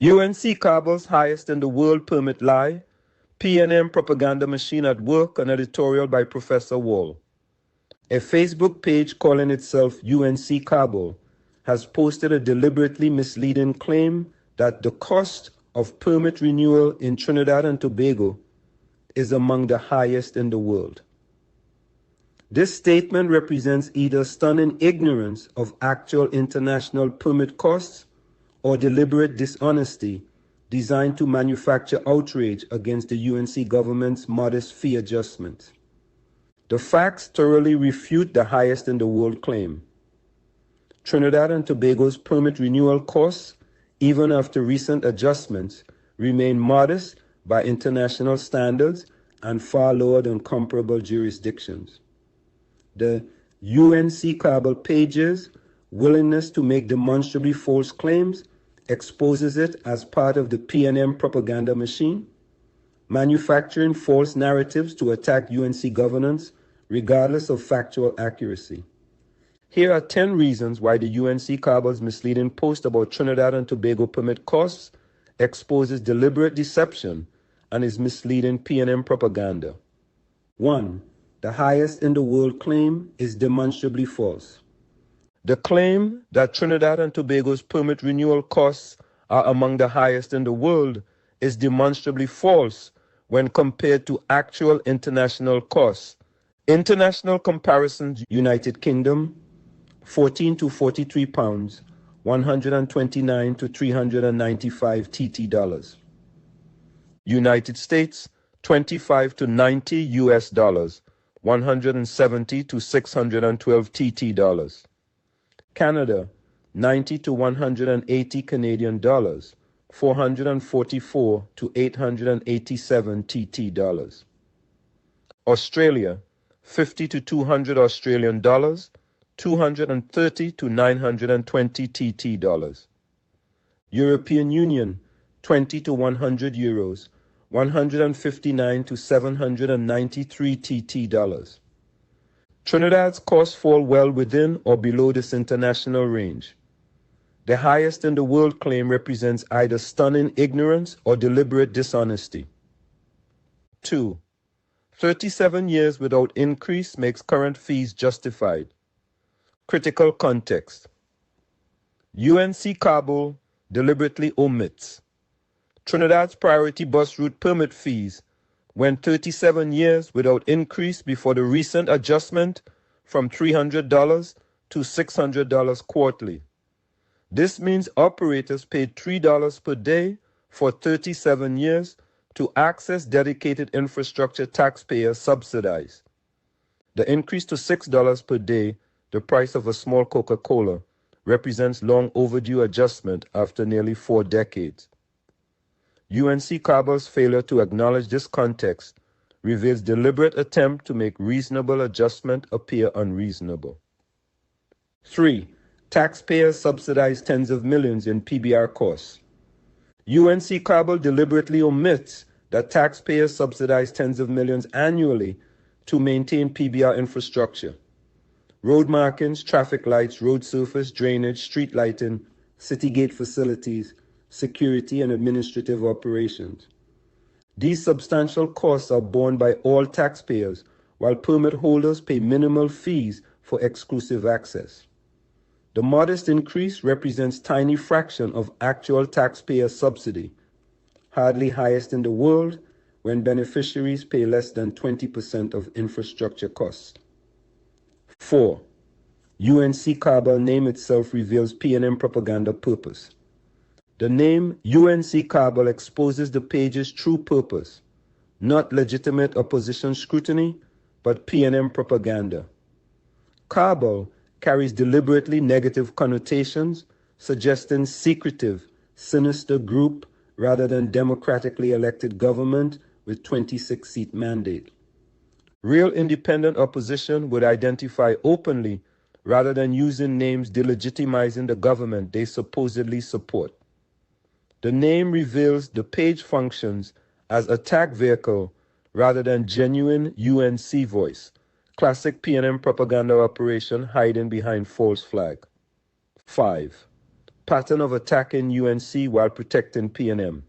UNC Cabal's highest in the world permit lie, PNM propaganda machine at work, an editorial by Professor Wall. A Facebook page calling itself UNC Cabal has posted a deliberately misleading claim that the cost of permit renewal in Trinidad and Tobago is among the highest in the world. This statement represents either stunning ignorance of actual international permit costs or deliberate dishonesty designed to manufacture outrage against the UNC government's modest fee adjustment. The facts thoroughly refute the highest in the world claim. Trinidad and Tobago's permit renewal costs, even after recent adjustments, remain modest by international standards and far lower than comparable jurisdictions. The UNC Cabal page's willingness to make demonstrably false claims exposes it as part of the PNM propaganda machine, manufacturing false narratives to attack UNC governance regardless of factual accuracy. Here are 10 reasons why the UNC Cabal's misleading post about Trinidad and Tobago permit costs exposes deliberate deception and is misleading PNM propaganda. 1. The highest in the world claim is demonstrably false. The claim that Trinidad and Tobago's permit renewal costs are among the highest in the world is demonstrably false when compared to actual international costs. International comparisons: United Kingdom, 14 to 43 pounds, 129 to 395 TT dollars. United States, 25 to 90 US dollars, 170 to 612 TT dollars. Canada, 90 to 180 Canadian dollars, 444 to 887 TT dollars. Australia, 50 to 200 Australian dollars, 230 to 920 TT dollars. European Union, 20 to 100 euros, 159 to 793 TT dollars. Trinidad's costs fall well within or below this international range. The highest in the world claim represents either stunning ignorance or deliberate dishonesty. 2. 37 years without increase makes current fees justified. Critical context. UNC Cabal deliberately omits Trinidad's priority bus route permit fees went 37 years without increase before the recent adjustment from $300 to $600 quarterly. This means operators paid $3 per day for 37 years to access dedicated infrastructure taxpayers subsidies. The increase to $6 per day, the price of a small Coca-Cola, represents long overdue adjustment after nearly 4 decades. UNC Cabal's failure to acknowledge this context reveals deliberate attempt to make reasonable adjustment appear unreasonable. 3. Taxpayers subsidize tens of millions in PBR costs. UNC Cabal deliberately omits that taxpayers subsidize tens of millions annually to maintain PBR infrastructure. Road markings, traffic lights, road surface, drainage, street lighting, city gate facilities, security, and administrative operations. These substantial costs are borne by all taxpayers, while permit holders pay minimal fees for exclusive access. The modest increase represents a tiny fraction of actual taxpayer subsidy, hardly highest in the world when beneficiaries pay less than 20% of infrastructure costs. 4. UNC Cabal name itself reveals PNM propaganda purpose. The name UNC Cabal exposes the page's true purpose, not legitimate opposition scrutiny, but PNM propaganda. Cabal carries deliberately negative connotations, suggesting secretive, sinister group rather than democratically elected government with 26-seat mandate. Real independent opposition would identify openly rather than using names delegitimizing the government they supposedly support. The name reveals the page functions as attack vehicle rather than genuine UNC voice. Classic PNM propaganda operation hiding behind false flag. 5. pattern of attacking UNC while protecting PNM.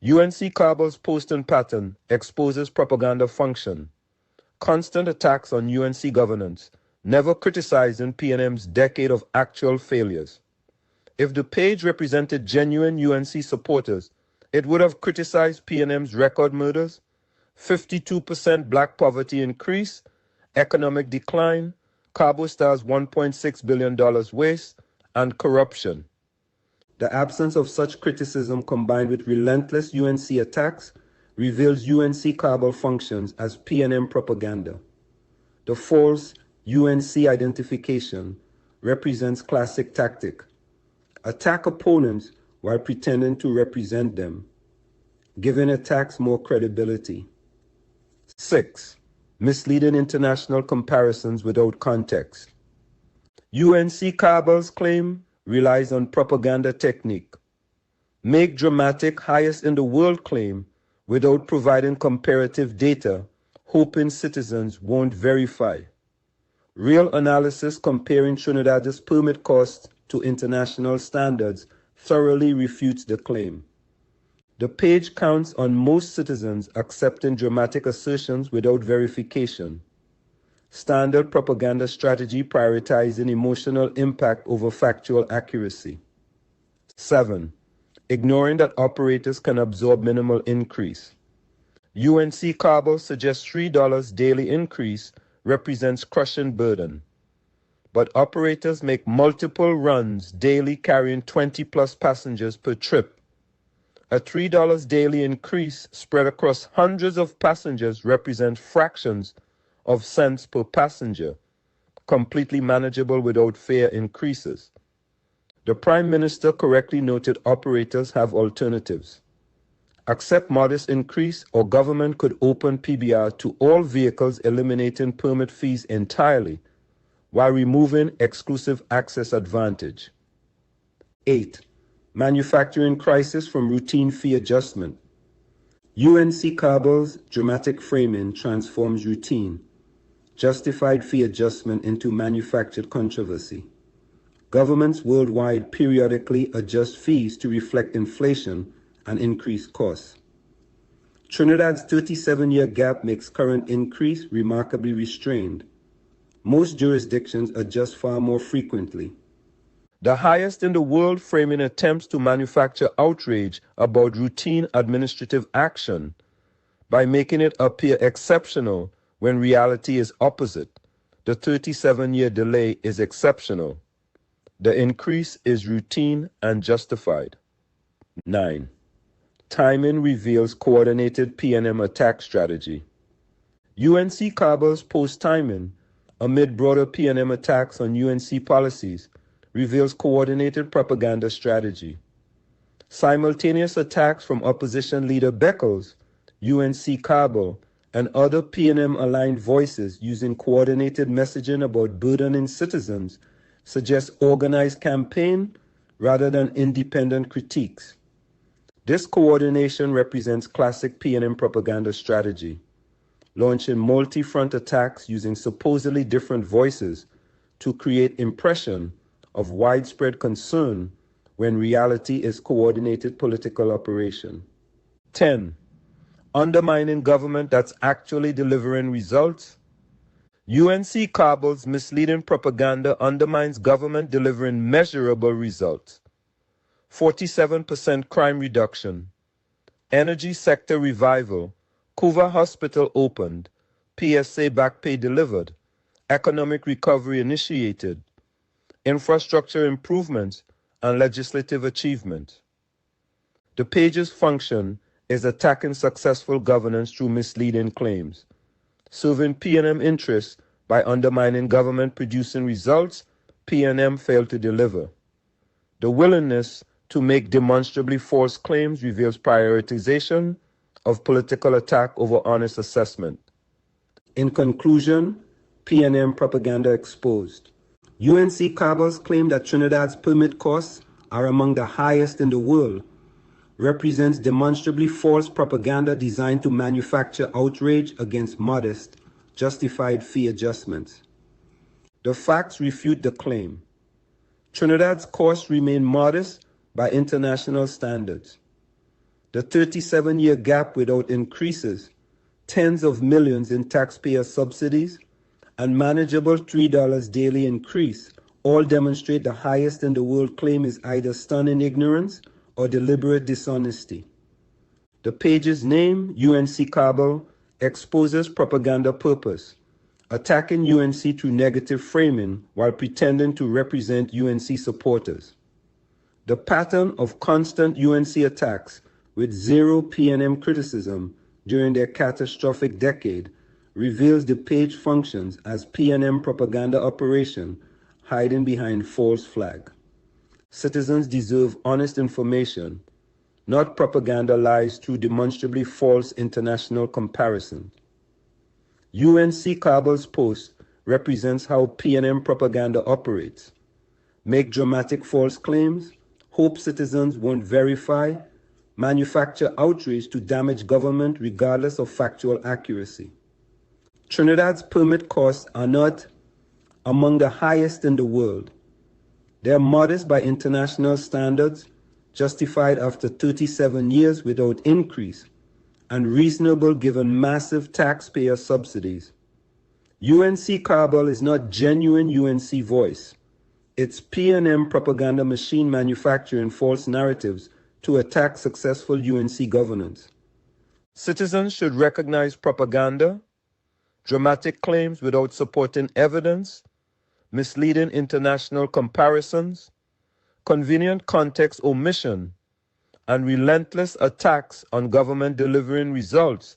UNC Cabal's posting pattern exposes propaganda function, constant attacks on UNC governance, never criticizing PNM's decade of actual failures. If the page represented genuine UNC supporters, it would have criticized PNM's record murders, 52% black poverty increase, economic decline, Cabo Star's $1.6 billion waste, and corruption. The absence of such criticism combined with relentless UNC attacks reveals UNC Cabal functions as PNM propaganda. The false UNC identification represents classic tactic. Attack opponents while pretending to represent them, giving attacks more credibility. 6. Misleading international comparisons without context. UNC Cabal's claim relies on propaganda technique. Make dramatic highest in the world claim without providing comparative data, hoping citizens won't verify. Real analysis comparing Trinidad's permit costs to international standards thoroughly refutes the claim. The page counts on most citizens accepting dramatic assertions without verification. Standard propaganda strategy prioritizing emotional impact over factual accuracy. 7. Ignoring that operators can absorb minimal increase. UNC Cabal suggests $3 daily increase represents crushing burden. But operators make multiple runs daily carrying 20-plus passengers per trip. A $3 daily increase spread across hundreds of passengers represents fractions of cents per passenger, completely manageable without fare increases. The Prime Minister correctly noted operators have alternatives. Accept modest increase or government could open PBR to all vehicles, eliminating permit fees entirely while removing exclusive access advantage. 8. Manufacturing crisis from routine fee adjustment. UNC Cabal's dramatic framing transforms routine, justified fee adjustment into manufactured controversy. Governments worldwide periodically adjust fees to reflect inflation and increased costs. Trinidad's 37-year gap makes current increase remarkably restrained. Most jurisdictions adjust far more frequently. The highest in the world framing attempts to manufacture outrage about routine administrative action by making it appear exceptional when reality is opposite. The 37-year delay is exceptional. The increase is routine and justified. 9. Timing reveals coordinated PNM attack strategy. UNC Cabal's post-timing, amid broader PNM attacks on UNC policies, reveals coordinated propaganda strategy. Simultaneous attacks from opposition leader Beckles, UNC Cabal, and other PNM-aligned voices using coordinated messaging about burdening citizens suggest organized campaign rather than independent critiques. This coordination represents classic PNM propaganda strategy, launching multi-front attacks using supposedly different voices to create impression of widespread concern when reality is coordinated political operation. 10. Undermining government that's actually delivering results. UNC Cabal's misleading propaganda undermines government delivering measurable results. 47% crime reduction, energy sector revival, Cuva Hospital opened, PSA back pay delivered, economic recovery initiated, infrastructure improvements, and legislative achievement. The page's function is attacking successful governance through misleading claims, serving PNM interests by undermining government producing results PNM failed to deliver. The willingness to make demonstrably false claims reveals prioritization of political attack over honest assessment. In conclusion, PNM propaganda exposed. UNC Cabal's claim that Trinidad's permit costs are among the highest in the world represents demonstrably false propaganda designed to manufacture outrage against modest, justified fee adjustments. The facts refute the claim. Trinidad's costs remain modest by international standards. The 37-year gap without increases, tens of millions in taxpayer subsidies, and manageable $3 daily increase all demonstrate the highest in the world claim is either stunning ignorance or deliberate dishonesty. The page's name, UNC Cabal, exposes propaganda purpose, attacking UNC through negative framing while pretending to represent UNC supporters. The pattern of constant UNC attacks with zero PNM criticism during their catastrophic decade reveals the page functions as PNM propaganda operation hiding behind false flag. Citizens deserve honest information, not propaganda lies through demonstrably false international comparisons. UNC Cabal's post represents how PNM propaganda operates. Make dramatic false claims, hope citizens won't verify, manufacture outrage to damage government regardless of factual accuracy. Trinidad's permit costs are not among the highest in the world. They are modest by international standards, justified after 37 years without increase, and reasonable given massive taxpayer subsidies. UNC Cabal is not genuine UNC voice. It's PNM propaganda machine manufacturing false narratives to attack successful UNC governance. Citizens should recognize propaganda, dramatic claims without supporting evidence, misleading international comparisons, convenient context omission, and relentless attacks on government delivering results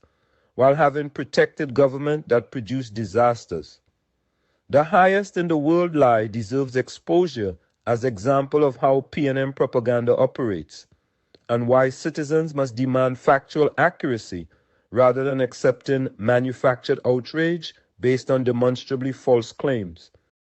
while having protected government that produced disasters. The highest in the world lie deserves exposure as example of how PNM propaganda operates and why citizens must demand factual accuracy rather than accepting manufactured outrage based on demonstrably false claims.